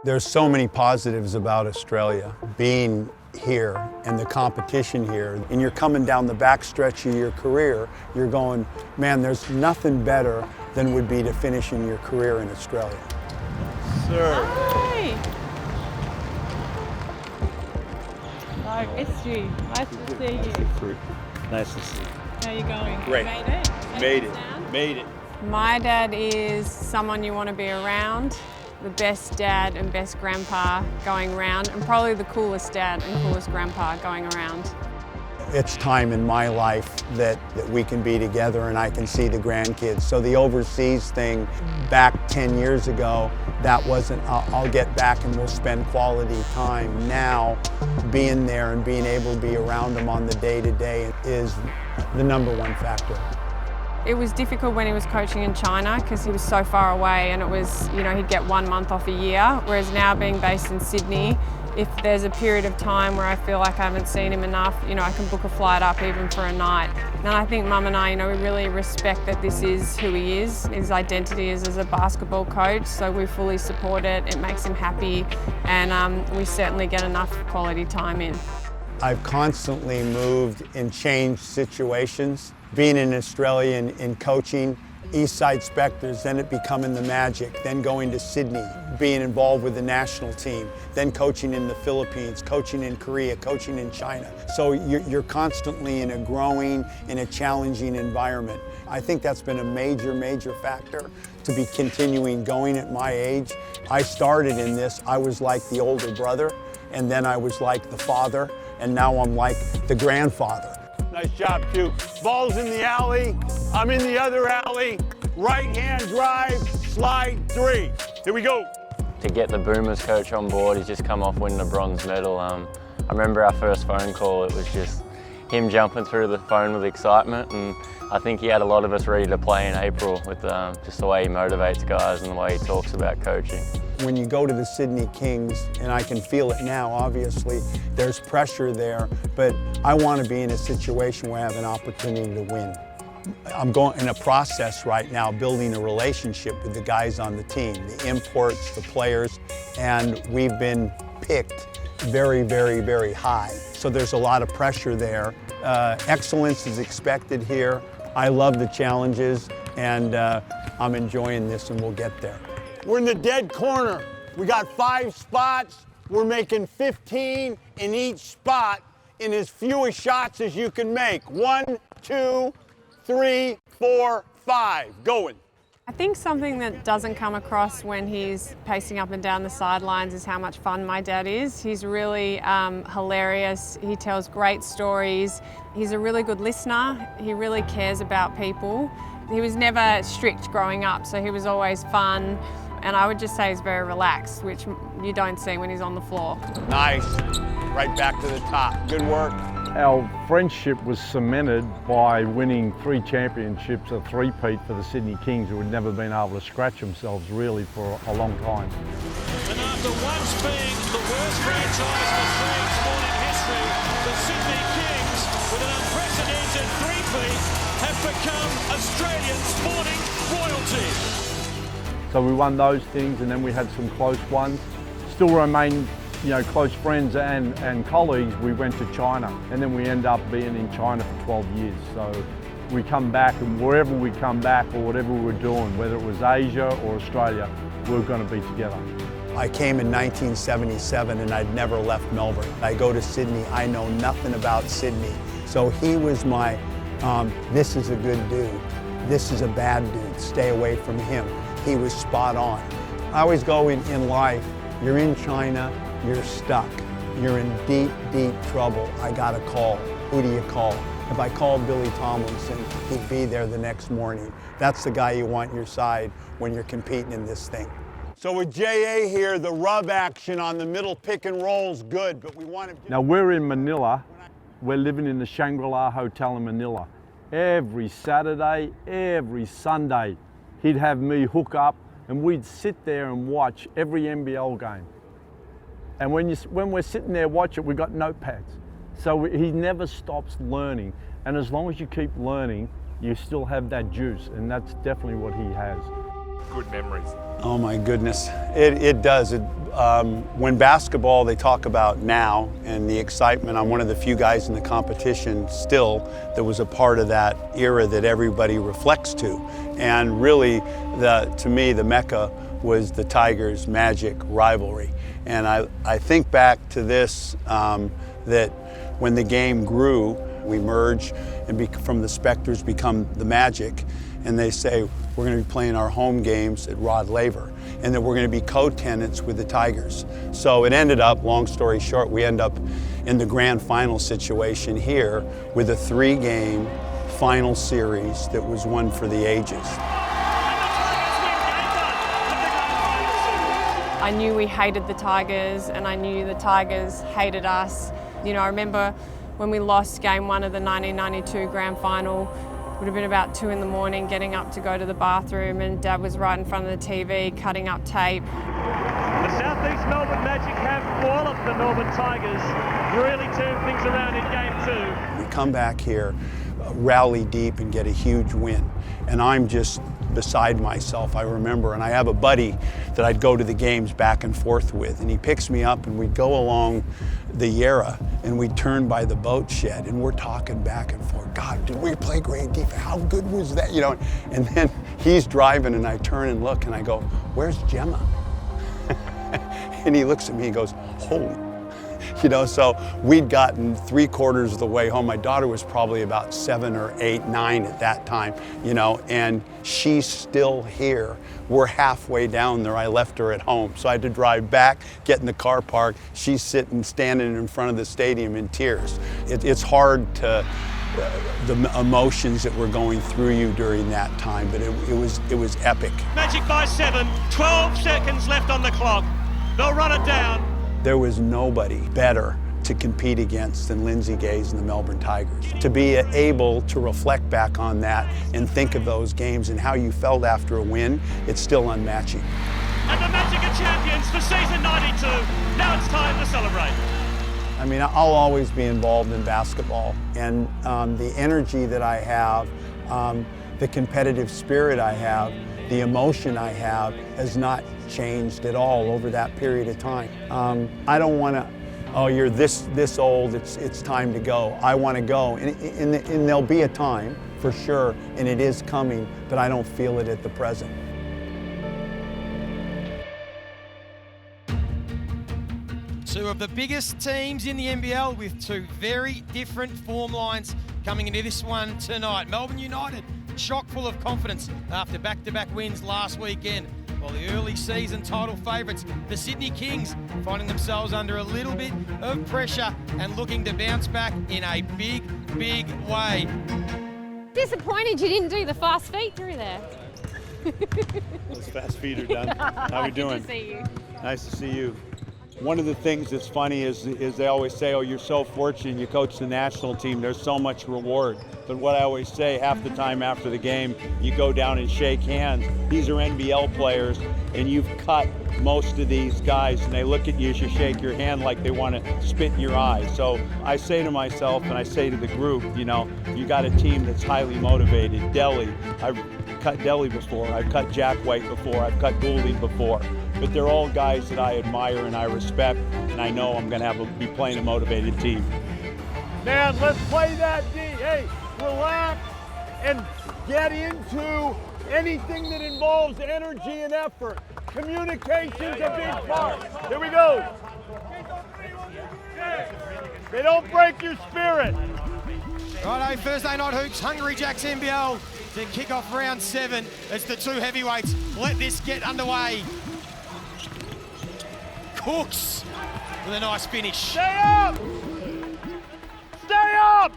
There's so many positives about Australia. Being here and the competition here, and you're coming down the backstretch of your career, you're going, man, there's nothing better than would be to finishing your career in Australia. Sir. Hi. I missed you. Nice to see you. Nice to see you. How are you going? Great. You made it? Made it. My dad is someone you want to be around. The best dad and best grandpa going around, and probably the coolest dad and coolest grandpa going around. It's time in my life that we can be together and I can see the grandkids. So the overseas thing back 10 years ago, that wasn't, I'll get back and we'll spend quality time. Now, being there and being able to be around them on the day-to-day is the #1 factor. It was difficult when he was coaching in China because he was so far away, and it was, he'd get 1 month off a year, whereas now being based in Sydney, if there's a period of time where I feel like I haven't seen him enough, I can book a flight up even for a night. And I think Mum and I, we really respect that this is who he is. His identity is as a basketball coach, so we fully support it. It makes him happy, and we certainly get enough quality time in. I've constantly moved and changed situations. Being in Australia in coaching, Eastside Spectres, then it becoming the Magic, then going to Sydney, being involved with the national team, then coaching in the Philippines, coaching in Korea, coaching in China. So you're constantly in a growing, in a challenging environment. I think that's been a major factor to be continuing going at my age. I started in this, I was like the older brother, and then I was like the father, and now I'm like the grandfather. Nice job, Q. Ball's in the alley. I'm in the other alley. Right hand drive, slide 3. Here we go. To get the Boomers coach on board, he's just come off winning a bronze medal. I remember our first phone call, it was just him jumping through the phone with excitement, and I think he had a lot of us ready to play in April with just the way he motivates guys and the way he talks about coaching. When you go to the Sydney Kings, and I can feel it now, obviously, there's pressure there, but I want to be in a situation where I have an opportunity to win. I'm going in a process right now, building a relationship with the guys on the team, the imports, the players, and we've been picked very high. So there's a lot of pressure there. Excellence is expected here. I love the challenges, and I'm enjoying this, and we'll get there. We're in the dead corner. We got 5 spots. We're making 15 in each spot in as few shots as you can make. 1, 2, 3, 4, 5. Going. I think something that doesn't come across when he's pacing up and down the sidelines is how much fun my dad is. He's really hilarious. He tells great stories. He's a really good listener. He really cares about people. He was never strict growing up, so he was always fun. And I would just say he's very relaxed, which you don't see when he's on the floor. Nice. Right back to the top. Good work. Our friendship was cemented by winning 3 championships, a three-peat for the Sydney Kings, who had never been able to scratch themselves really for a long time. And after once being the worst franchise in Australian sporting history, the Sydney Kings, with an unprecedented three-peat, have become Australian sporting royalty. So we won those things, and then we had some close ones. Still remain, close friends and colleagues. We went to China, and then we end up being in China for 12 years. So we come back, and wherever we come back or whatever we were doing, whether it was Asia or Australia, we're going to be together. I came in 1977 and I'd never left Melbourne. I go to Sydney, I know nothing about Sydney. So he was my, this is a good dude, this is a bad dude, stay away from him. He was spot on. I always go in life, you're in China, you're stuck. You're in deep trouble. I got a call. Who do you call? If I called Billy Tomlinson, he'd be there the next morning. That's the guy you want on your side when you're competing in this thing. So with J.A. here, the rub action on the middle pick and roll's good, but we want to... Now we're in Manila. We're living in the Shangri-La Hotel in Manila. Every Saturday, every Sunday, he'd have me hook up and we'd sit there and watch every NBL game. And when we're sitting there watching, we've got notepads. So he never stops learning. And as long as you keep learning, you still have that juice, and that's definitely what he has. Good memories. Oh my goodness, it does. when basketball, they talk about now and the excitement, I'm one of the few guys in the competition still that was a part of that era that everybody reflects to. And really, to me, the Mecca was the Tigers' Magic rivalry. And I think back to this, that when the game grew, we merge and from the Spectres become the Magic, and they say we're going to be playing our home games at Rod Laver, and that we're going to be co-tenants with the Tigers. So it ended up, long story short, we end up in the grand final situation here with a 3-game final series that was one for the ages. I knew we hated the Tigers, and I knew the Tigers hated us. You know, I remember when we lost game 1 of the 1992 grand final, it would have been about 2 in the morning, getting up to go to the bathroom, and Dad was right in front of the TV cutting up tape. The South East Melbourne Magic have walloped the Melbourne Tigers, really turned things around in game 2. We come back here, rally deep and get a huge win. And I'm just beside myself, I remember. And I have a buddy that I'd go to the games back and forth with. And he picks me up and we'd go along the Yarra and we'd turn by the boat shed and we're talking back and forth. God, did we play great defense? How good was that? You know, and then he's driving and I turn and look and I go, where's Gemma? And he looks at me and goes, holy. You know, so we'd gotten 3/4 of the way home. My daughter was probably about 7 or 8, 9 at that time, you know, and she's still here. We're halfway down there. I left her at home. So I had to drive back, get in the car park. She's standing in front of the stadium in tears. It's hard to, the emotions that were going through you during that time, but it was epic. Magic by 7, 12 seconds left on the clock. They'll run it down. There was nobody better to compete against than Lindsay Gaze and the Melbourne Tigers. To be able to reflect back on that and think of those games and how you felt after a win, it's still unmatching. And the Magic are champions for season 92. Now it's time to celebrate. I mean, I'll always be involved in basketball, and the energy that I have, the competitive spirit I have, the emotion I have has not changed at all over that period of time. I don't want to, oh, you're this old, it's time to go. I want to go, and there'll be a time for sure, and it is coming, but I don't feel it at the present. Two of the biggest teams in the NBL with two very different form lines coming into this one tonight. Melbourne United chock full of confidence after back-to-back wins last weekend, while the early season title favourites, the Sydney Kings, finding themselves under a little bit of pressure and looking to bounce back in a big, big way. Disappointed you didn't do the fast feet through there. Those fast feet are done. How we doing? Good to see you. Nice to see you. One of the things that's funny is they always say, oh, you're so fortunate you coach the national team, there's so much reward. But what I always say, half the time after the game, you go down and shake hands. These are NBL players, and you've cut most of these guys, and they look at you as you shake your hand like they want to spit in your eye. So I say to myself, and I say to the group, you know, you got a team that's highly motivated. Delhi, I've cut Delhi before, I've cut Jack White before, I've cut Gouldy before. But they're all guys that I admire and I respect, and I know I'm going to be playing a motivated team. Man, let's play that D. Hey, relax and get into anything that involves energy and effort. Communication's a big part. Here we go. They don't break your spirit. Righto, Thursday night hoops, Hungry Jacks NBL to kick off round 7 as the two heavyweights let this get underway. Cooks with a nice finish. Stay up! Stay up!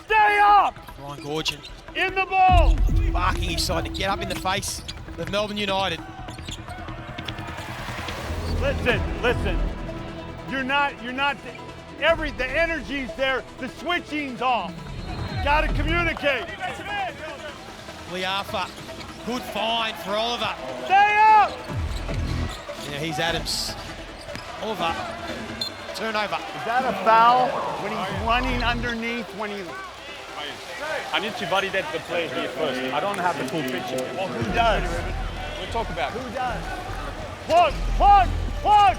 Stay up! Brian Goorjian In the ball! barking his side to get up in the face of Melbourne United. Listen. You're not, the energy's there, the switching's off. Gotta communicate. Liafa, good find for Oliver. Stay up! Yeah, he's Adams. Oliver, turnover. Is that a foul when he's running underneath when he... I need to validate the play here first. I don't have the full picture. Well, who does? We'll talk about it. Who does? Plug! Plug!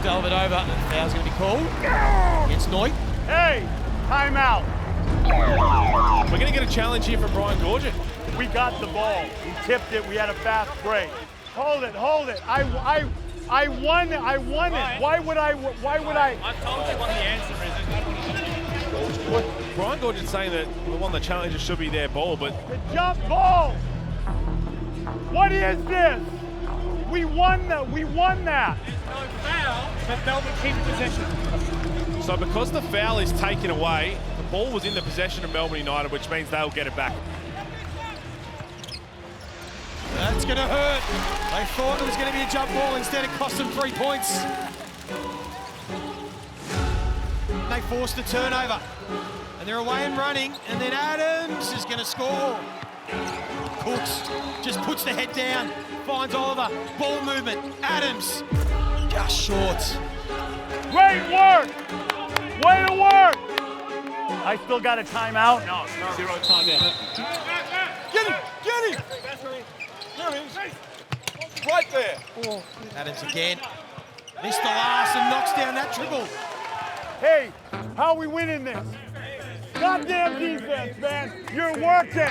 Delve it over. Foul's going to be called. Against Noit. Hey, timeout. We're going to get a challenge here from Brian Goorjian. We got the ball. We tipped it. We had a fast break. Hold it. I won it. Why would I? I told you what the answer is. Brian Goorjian's saying that the one the challenger should be their ball, but The jump ball. What is this? We won that. There's no foul, but Melbourne keeps possession. So because the foul is taken away, the ball was in the possession of Melbourne United, which means they'll get it back. That's going to hurt. They thought it was going to be a jump ball. Instead, it cost them 3 points. They forced a turnover. And they're away and running. And then Adams is going to score. Cooks just puts the head down. Finds Oliver. Ball movement. Adams. Just short. Great work. Way to work. I still got a timeout. No, zero timeout. Get him. Right there. Adams again. Missed the last and knocks down that triple. Hey, how are we winning this? Goddamn defense, man. You're working.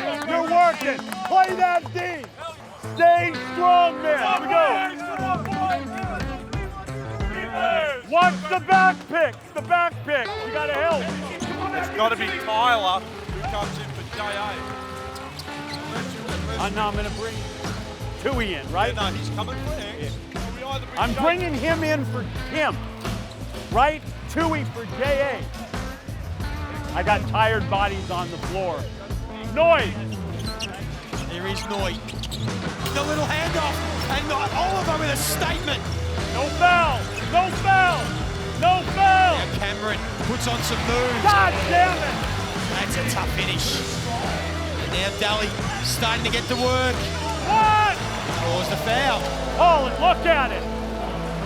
Play that D. Stay strong, man. Here we go. Watch the back pick. You gotta help. It's got to be Tyler who comes in for J.A. No, I'm gonna bring Tui in, right? No, he's coming for X. I'm bringing him in for him, right? Tui for J.A. I got tired bodies on the floor. Noise! There is Noit. The little handoff, and Oliver with a statement. No foul! Now Cameron puts on some moves. God damn it! That's a tough finish. And now Daly starting to get to work. What? Draws the foul. Call it, look at it.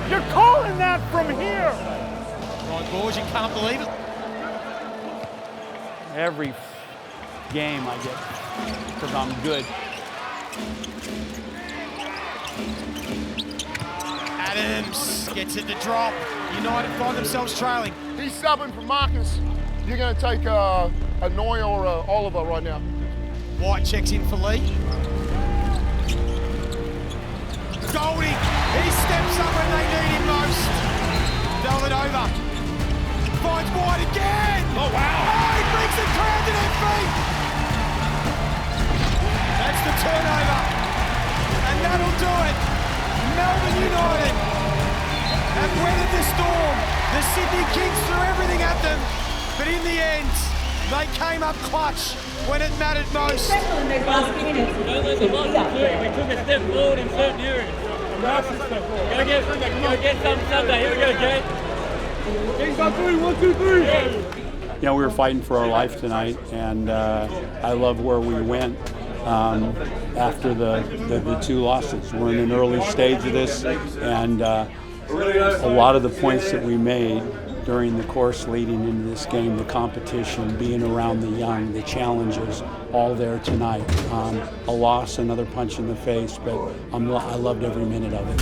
You're calling that from here. Brian Goorjian can't believe it. Every game I get, because I'm good. Adams gets it to drop. United find themselves trailing. He's subbing for Marcus. You're going to take a Noy or a Oliver right now. White checks in for Lee. Goldie, he steps up when they need him most. Delve it over. Finds White again. Oh, wow. Oh, he brings the crowd to their feet. That's the turnover. And that'll do it. Melbourne United have weathered the storm. The Sydney Kings threw everything at them. But in the end, they came up clutch when it mattered most. Don't let the loss include. We took a step forward in certain areas. Go get some Sunday. Here we go, Jay. Kings on three. 1, 2, 3. You know, we were fighting for our life tonight, and I love where we went after the two losses. We're in an early stage of this, and a lot of the points that we made during the course leading into this game, the competition, being around the young, the challenges, all there tonight. A loss, another punch in the face, but I loved every minute of it.